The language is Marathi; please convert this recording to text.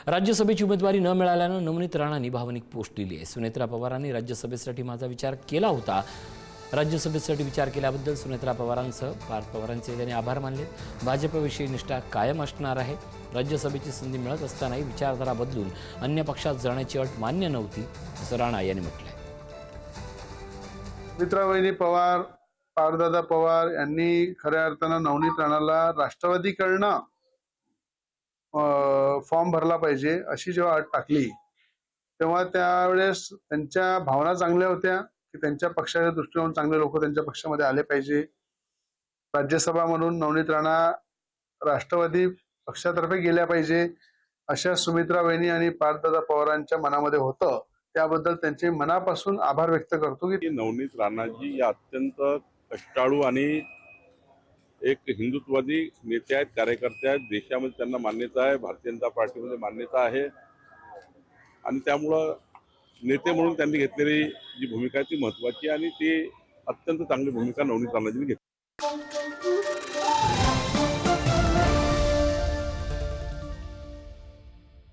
राज्यसभेची उमेदवारी न मिळाल्यानं नवनीत राणांनी भावनिक पोस्ट दिली आहे। सुनेत्रा पवारांनी राज्यसभेसाठी माझा विचार केला होता। राज्यसभेसाठी विचार केल्याबद्दल सुनेत्रा पवारांसह पार्थ पवारांचे त्यांनी आभार मानले। भाजपविषयी निष्ठा कायम असणार आहे। राज्यसभेची संधी मिळत असतानाही विचारधारा बदलून अन्य पक्षात जाण्याची अट मान्य नव्हती, असं राणा यांनी म्हटलंय। सुमित्राबाई पवार, पार्थदादा पवार यांनी खऱ्या अर्थानं नवनीत राणाला राष्ट्रवादीकडनं फॉर्म भरला पाहिजे अशी जेव्हा अट टाकली तेव्हा त्यावेळेस त्यांच्या भावना चांगल्या होत्या की त्यांच्या पक्षाच्या दृष्टीने चांगले लोक त्यांच्या पक्षामध्ये आले पाहिजे। राज्यसभा म्हणून नवनीत राणा राष्ट्रवादी पक्षातर्फे गेल्या पाहिजे अशा सुमित्राबाई आणि पार्थदादा पवारांच्या मनामध्ये होतं। त्याबद्दल त्यांचे मनापासून आभार व्यक्त करतो की नवनीत राणाजी या अत्यंत कष्टाळू आणि एक हिंदुत्ववादी नेते आहेत, कार्यकर्ते आहेत। देशामध्ये त्यांना मान्यता आहे, भारतीय जनता पार्टीमध्ये मान्यता आहे आणि त्यामुळं नेते म्हणून त्यांनी घेतलेली जी भूमिका आहे ती महत्त्वाची आणि ती अत्यंत चांगली भूमिका नवनीत राणाजींनी घेतली।